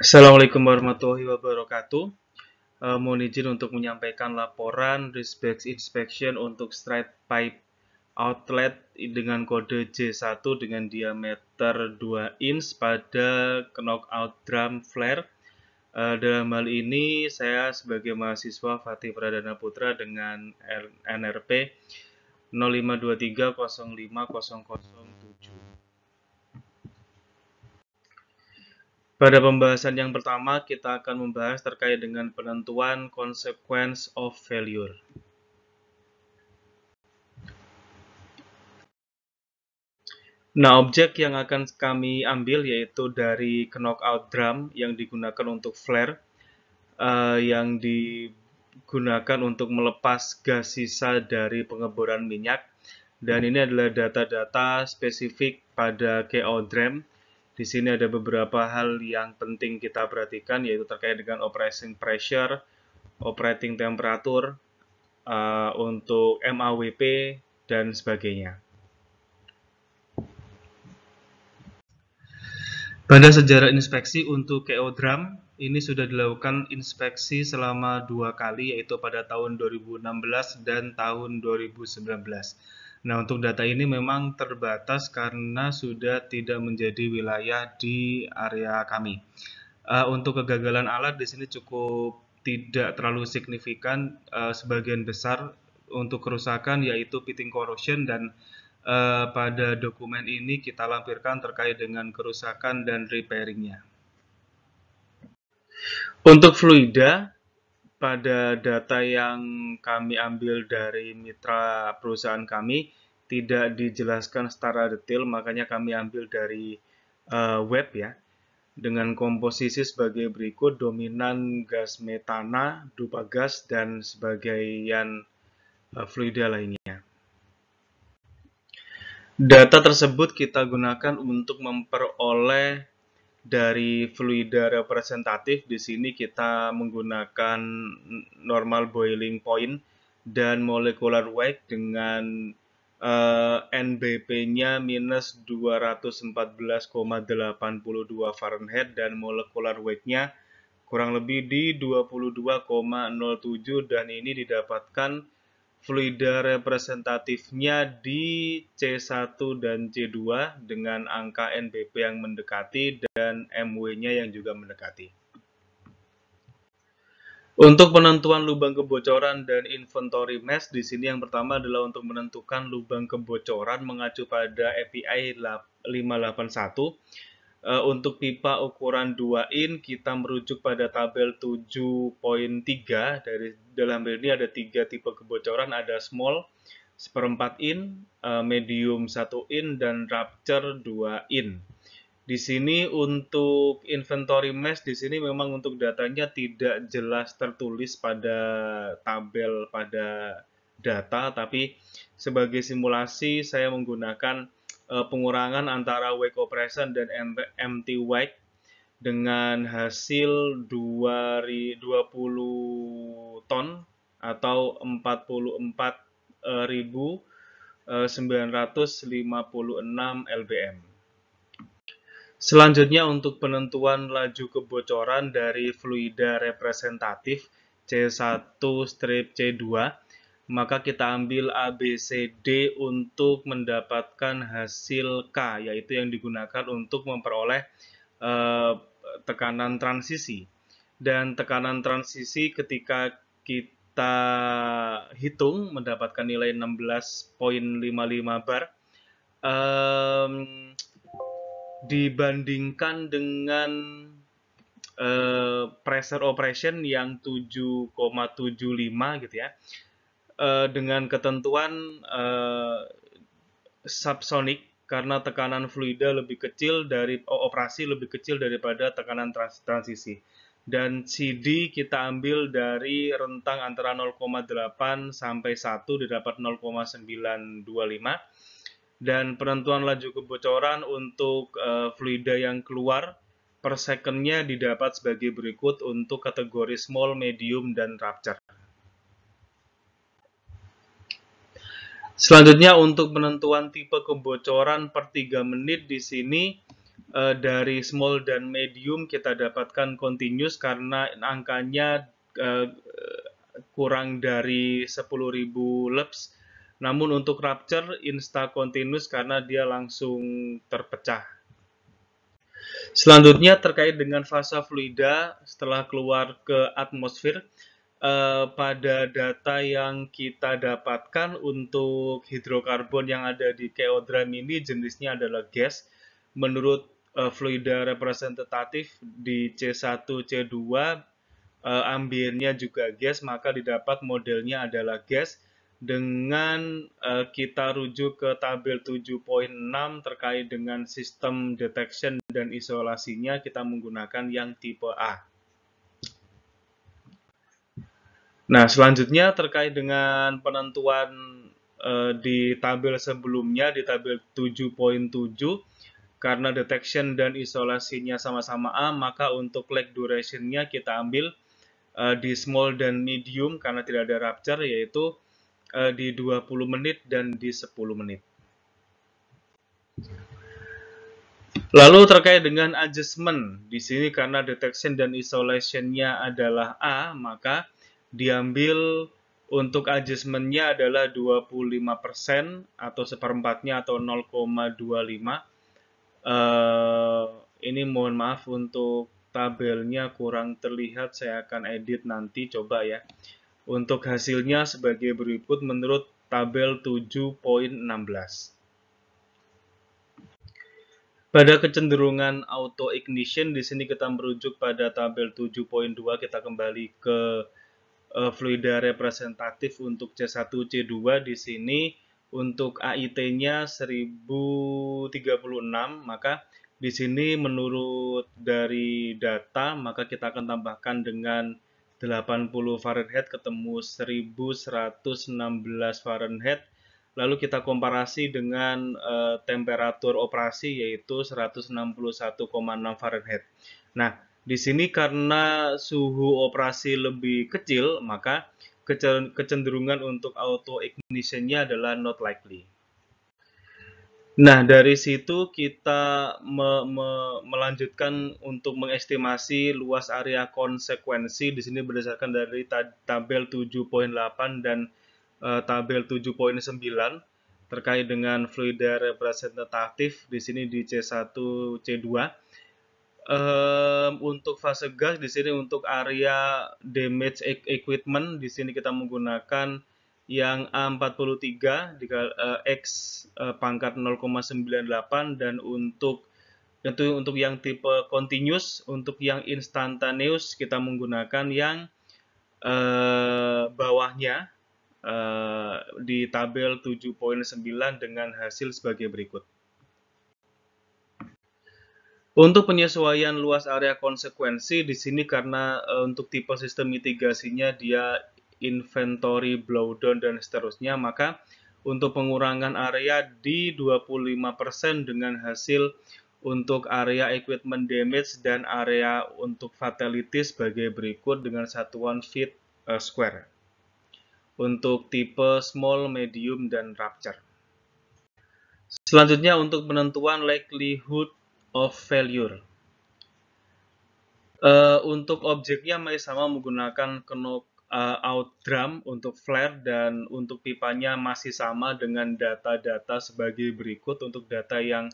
Assalamualaikum warahmatullahi wabarakatuh. Mohon izin untuk menyampaikan laporan Respect Inspection untuk straight pipe outlet dengan kode J1 dengan diameter 2 inch pada knockout drum flare. Dalam hal ini saya sebagai mahasiswa Fatih Pradana Putra dengan NRP 0523050007. Pada pembahasan yang pertama, kita akan membahas terkait dengan penentuan consequence of failure. Nah, objek yang akan kami ambil yaitu dari knockout drum yang digunakan untuk flare, yang digunakan untuk melepas gas sisa dari pengeboran minyak. Dan ini adalah data-data spesifik pada KO drum. Di sini ada beberapa hal yang penting kita perhatikan, yaitu terkait dengan operating pressure, operating temperature, untuk MAWP, dan sebagainya. Pada sejarah inspeksi untuk KO drum, ini sudah dilakukan inspeksi selama 2 kali, yaitu pada tahun 2016 dan tahun 2019. Nah, untuk data ini memang terbatas karena sudah tidak menjadi wilayah di area kami. Untuk kegagalan alat di sini cukup tidak terlalu signifikan, sebagian besar untuk kerusakan yaitu pitting corrosion, dan pada dokumen ini kita lampirkan terkait dengan kerusakan dan repairingnya. Untuk fluida, pada data yang kami ambil dari mitra perusahaan kami, tidak dijelaskan secara detail, makanya kami ambil dari web ya, dengan komposisi sebagai berikut: dominan gas metana, dupa gas, dan sebagian fluida lainnya. Data tersebut kita gunakan untuk memperoleh dari fluida representatif. Di sini kita menggunakan normal boiling point dan molecular weight dengan NBP-nya minus 214,82 Fahrenheit dan molecular weight-nya kurang lebih di 22,07, dan ini didapatkan fluida representatifnya di C1 dan C2 dengan angka NBP yang mendekati dan MW-nya yang juga mendekati. Untuk penentuan lubang kebocoran dan inventory mesh, di sini yang pertama adalah untuk menentukan lubang kebocoran mengacu pada API 581. Untuk pipa ukuran 2 in, kita merujuk pada tabel 7.3. Dalam hal ini ada 3 tipe kebocoran, ada small 1/4 in, medium 1 in, dan rupture 2 in. Di sini untuk inventory mesh, di sini memang untuk datanya tidak jelas tertulis pada tabel pada data, tapi sebagai simulasi saya menggunakan pengurangan antara wake operation dan empty wake dengan hasil 20 ton atau 44.956 lbm. Selanjutnya untuk penentuan laju kebocoran dari fluida representatif C1-C2, maka kita ambil ABCD untuk mendapatkan hasil K, yaitu yang digunakan untuk memperoleh tekanan transisi. Dan tekanan transisi ketika kita hitung mendapatkan nilai 16,55 bar, dibandingkan dengan pressure operation yang 7,75 gitu ya, dengan ketentuan subsonic karena tekanan fluida lebih kecil dari operasi lebih kecil daripada tekanan transisi. Dan CD kita ambil dari rentang antara 0,8 sampai 1, didapat 0,925. Dan penentuan laju kebocoran untuk fluida yang keluar per second-nya didapat sebagai berikut untuk kategori small, medium, dan rupture. Selanjutnya untuk penentuan tipe kebocoran per 3 menit, di sini Dari small dan medium kita dapatkan continuous karena angkanya kurang dari 10.000 lux. Namun untuk rupture insta continuous karena dia langsung terpecah. Selanjutnya terkait dengan fasa fluida setelah keluar ke atmosfer, pada data yang kita dapatkan untuk hidrokarbon yang ada di keodram ini jenisnya adalah gas. Menurut fluida representatif di C1, C2, ambiennya juga gas, maka didapat modelnya adalah gas. Dengan kita rujuk ke tabel 7.6 terkait dengan sistem detection dan isolasinya, kita menggunakan yang tipe A. Nah, selanjutnya terkait dengan penentuan di tabel sebelumnya, di tabel 7.7, karena detection dan isolasinya sama-sama A, maka untuk lag duration-nya kita ambil di small dan medium karena tidak ada rupture, yaitu di 20 menit dan di 10 menit. Lalu terkait dengan adjustment, di sini karena detection dan isolation-nya adalah A, maka diambil untuk adjustment-nya adalah 25% atau seperempatnya atau 0,25. Ini mohon maaf untuk tabelnya kurang terlihat, saya akan edit nanti, coba ya. Untuk hasilnya sebagai berikut menurut tabel 7.16. Pada kecenderungan auto ignition, di sini kita merujuk pada tabel 7.2, kita kembali ke fluida representatif untuk C1, C2. Di sini untuk AIT-nya 1036, maka di sini menurut dari data, maka kita akan tambahkan dengan 80 Fahrenheit ketemu 1116 Fahrenheit. Lalu kita komparasi dengan temperatur operasi yaitu 161,6 Fahrenheit. Nah, di sini karena suhu operasi lebih kecil, maka kecenderungan untuk auto ignition-nya adalah not likely. Nah, dari situ kita melanjutkan untuk mengestimasi luas area konsekuensi. Di sini berdasarkan dari tabel 7.8 dan tabel 7.9 terkait dengan fluida representatif di sini di C1, C2. Untuk fase gas di sini untuk area damage equipment di sini kita menggunakan yang A43 X pangkat 0,98, dan untuk yang tipe continuous, untuk yang instantaneous kita menggunakan yang bawahnya di tabel 7.9 dengan hasil sebagai berikut. Untuk penyesuaian luas area konsekuensi di sini karena untuk tipe sistem mitigasinya dia inventory, blowdown dan seterusnya, maka untuk pengurangan area di 25% dengan hasil untuk area equipment damage dan area untuk fatality sebagai berikut dengan satuan feet square. Untuk tipe small, medium dan rupture. Selanjutnya untuk penentuan likelihood of failure. Untuk objeknya masih sama menggunakan knockout drum untuk flare, dan untuk pipanya masih sama dengan data-data sebagai berikut. Untuk data yang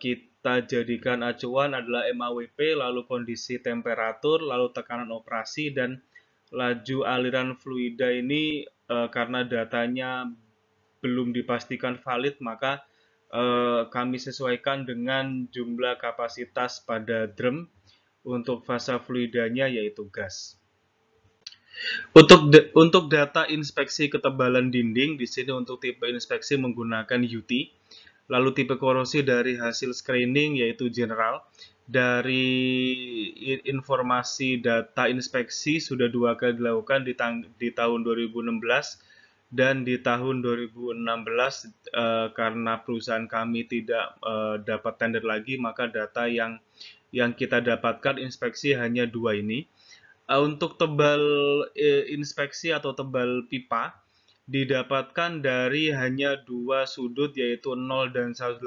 kita jadikan acuan adalah MAWP, lalu kondisi temperatur, lalu tekanan operasi, dan laju aliran fluida ini karena datanya belum dipastikan valid, maka kami sesuaikan dengan jumlah kapasitas pada drum. Untuk fase fluidanya yaitu gas. Untuk data inspeksi ketebalan dinding, di sini untuk tipe inspeksi menggunakan UT. Lalu tipe korosi dari hasil screening yaitu general. Dari informasi data inspeksi sudah 2 kali dilakukan di tahun 2016 dan di tahun 2016 karena perusahaan kami tidak dapat tender lagi, maka data yang kita dapatkan inspeksi hanya 2 ini. Untuk tebal inspeksi atau tebal pipa didapatkan dari hanya 2 sudut yaitu 0 dan 180.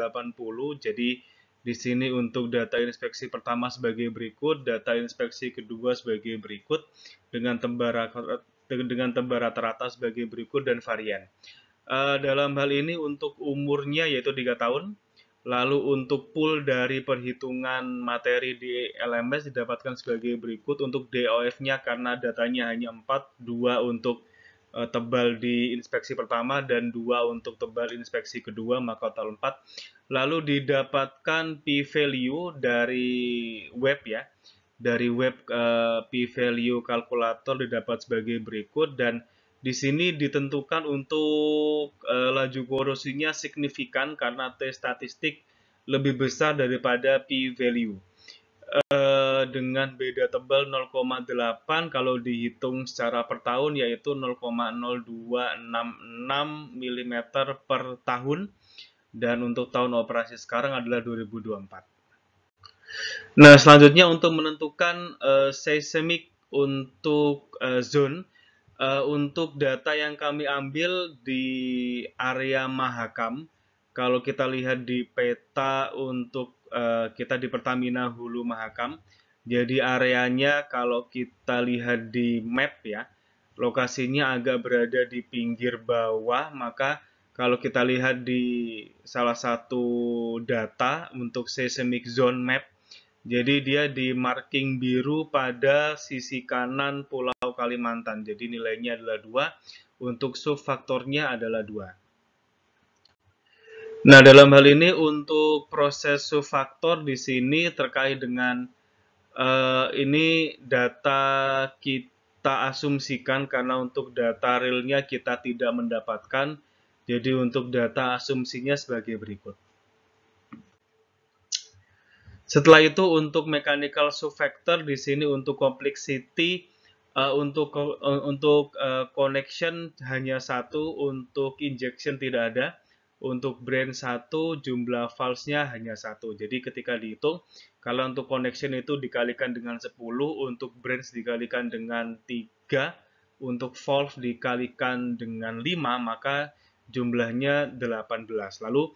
Jadi Di sini untuk data inspeksi pertama sebagai berikut, data inspeksi kedua sebagai berikut, dengan tebak rata-rata sebagai berikut dan varian. Dalam hal ini untuk umurnya yaitu 3 tahun, lalu untuk pool dari perhitungan materi di LMS didapatkan sebagai berikut. Untuk DOF-nya karena datanya hanya 4, 2 untuk tebal di inspeksi pertama dan 2 untuk tebal inspeksi kedua, maka total 4. Lalu didapatkan p-value dari web ya. Dari web p-value kalkulator didapat sebagai berikut, dan di sini ditentukan untuk laju korosinya signifikan karena T statistik lebih besar daripada p-value. Dengan beda tebal 0,8 kalau dihitung secara per tahun yaitu 0,0266 mm per tahun, dan untuk tahun operasi sekarang adalah 2024. Nah, selanjutnya untuk menentukan seismik untuk zone, untuk data yang kami ambil di area Mahakam, kalau kita lihat di peta untuk kita di Pertamina Hulu Mahakam, jadi areanya kalau kita lihat di map ya, lokasinya agak berada di pinggir bawah, maka kalau kita lihat di salah satu data untuk seismic zone map, jadi dia di marking biru pada sisi kanan Pulau Kalimantan. Jadi nilainya adalah 2. Untuk subfaktornya adalah 2. Nah, dalam hal ini untuk proses subfaktor di sini terkait dengan ini data kita asumsikan karena untuk data realnya kita tidak mendapatkan. Jadi untuk data asumsinya sebagai berikut. Setelah itu untuk mechanical subfactor di sini untuk complexity untuk connection hanya 1, untuk injection tidak ada, untuk branch 1 jumlah valve-nya hanya 1. Jadi ketika dihitung kalau untuk connection itu dikalikan dengan 10, untuk branch dikalikan dengan 3, untuk valve dikalikan dengan 5, maka jumlahnya 18. Lalu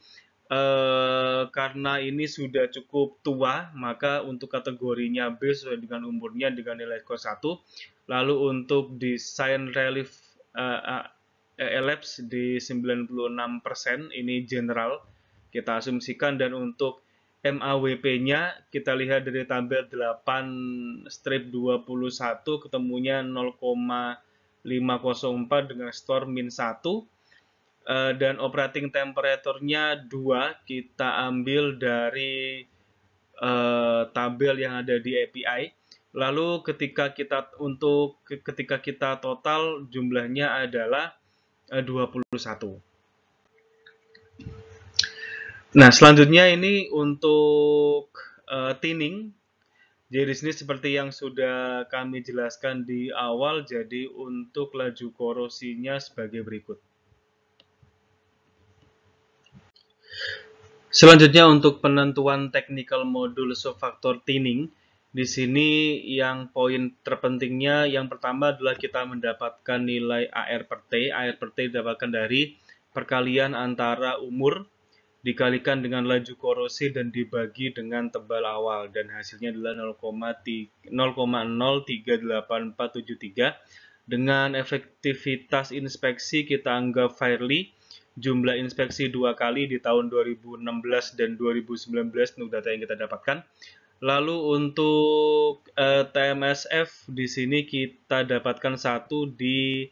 karena ini sudah cukup tua, maka untuk kategorinya B sesuai dengan umurnya dengan nilai skor 1. Lalu untuk desain relief elapse di 96%, ini general kita asumsikan, dan untuk MAWP-nya kita lihat dari tabel 8 strip 21 ketemunya 0,504 dengan skor min 1. Dan operating temperature-nya 2 kita ambil dari tabel yang ada di API. Lalu ketika kita total jumlahnya adalah 21. Nah, selanjutnya ini untuk thinning. Jadi di sini seperti yang sudah kami jelaskan di awal, jadi untuk laju korosinya sebagai berikut. Selanjutnya untuk penentuan technical module subfaktor thinning, di sini yang poin terpentingnya yang pertama adalah kita mendapatkan nilai AR per T. AR per T didapatkan dari perkalian antara umur dikalikan dengan laju korosi dan dibagi dengan tebal awal, dan hasilnya adalah 0,038473. Dengan efektivitas inspeksi kita anggap fairly. Jumlah inspeksi 2 kali di tahun 2016 dan 2019 untuk data yang kita dapatkan. Lalu untuk TMSF di sini kita dapatkan 1 di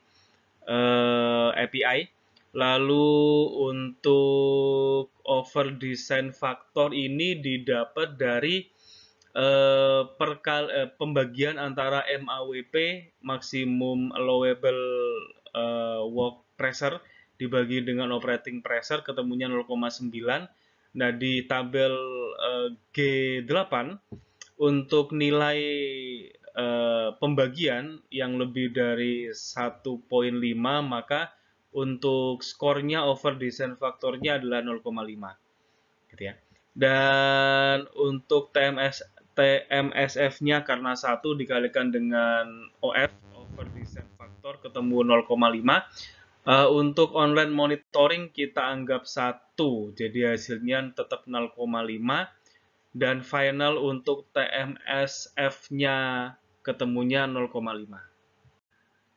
API. Lalu untuk over design factor ini didapat dari pembagian antara MAWP maximum allowable work pressure dibagi dengan operating pressure ketemunya 0,9. Nah, di tabel G8 untuk nilai pembagian yang lebih dari 1,5, maka untuk skornya over design faktornya adalah 0,5 gitu ya. Dan untuk TMSF-nya karena 1 dikalikan dengan OF over design faktor ketemu 0,5. Untuk online monitoring kita anggap 1, jadi hasilnya tetap 0,5. dan final untuk TMSF-nya ketemunya 0,5.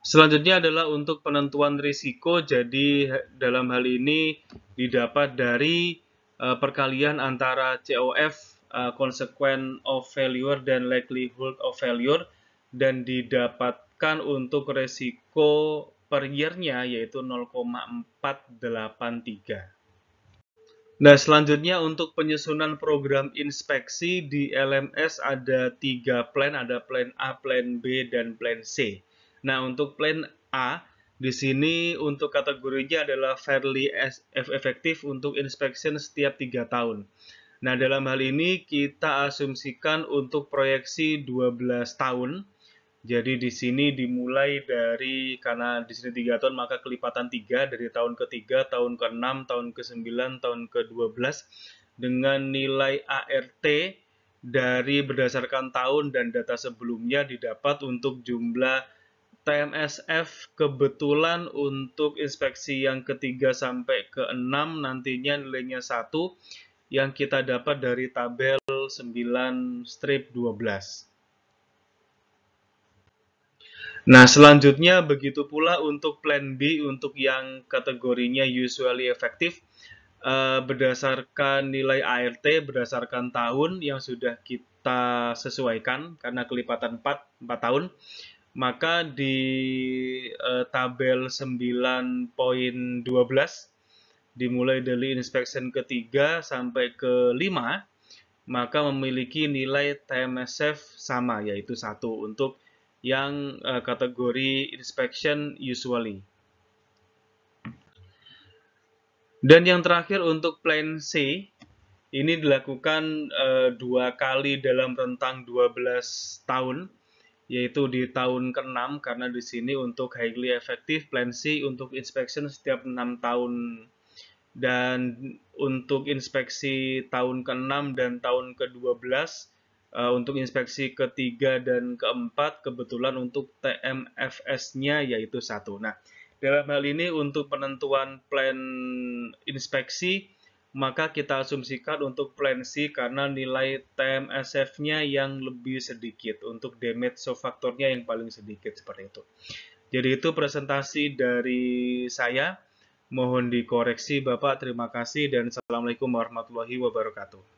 Selanjutnya adalah untuk penentuan risiko. Jadi dalam hal ini didapat dari perkalian antara COF, consequence of failure dan likelihood of failure, dan didapatkan untuk risiko per year-nya yaitu 0,483. Nah, selanjutnya untuk penyusunan program inspeksi di LMS ada 3 plan, ada plan A, plan B, dan plan C. Nah, untuk plan A, di sini untuk kategorinya adalah fairly effective untuk inspection setiap 3 tahun. Nah, dalam hal ini kita asumsikan untuk proyeksi 12 tahun. Jadi di sini dimulai dari, karena di sini 3 tahun maka kelipatan 3 dari tahun ke-3, tahun ke-6, tahun ke-9, tahun ke-12 dengan nilai ART dari berdasarkan tahun dan data sebelumnya didapat untuk jumlah TMSF. Kebetulan untuk inspeksi yang ke-3 sampai ke-6 nantinya nilainya 1 yang kita dapat dari tabel 9-12. Nah, selanjutnya begitu pula untuk plan B untuk yang kategorinya usually effective, berdasarkan nilai ART berdasarkan tahun yang sudah kita sesuaikan karena kelipatan 4 tahun, maka di tabel 9.12 dimulai dari inspection ke-3 sampai ke-5, maka memiliki nilai TMSF sama, yaitu 1 untuk yang kategori inspection usually. Dan yang terakhir untuk plan C, ini dilakukan 2 kali dalam rentang 12 tahun, yaitu di tahun ke-6, karena di sini untuk highly effective plan C untuk inspection setiap 6 tahun. Dan untuk inspeksi tahun ke-6 dan tahun ke-12, untuk inspeksi ke-3 dan ke-4 kebetulan untuk TMFS-nya yaitu 1. Nah, dalam hal ini untuk penentuan plan inspeksi, maka kita asumsikan untuk plan C karena nilai TMSF-nya yang lebih sedikit, untuk damage factor-nya yang paling sedikit, seperti itu. Jadi itu presentasi dari saya. Mohon dikoreksi Bapak, terima kasih dan Assalamualaikum warahmatullahi wabarakatuh.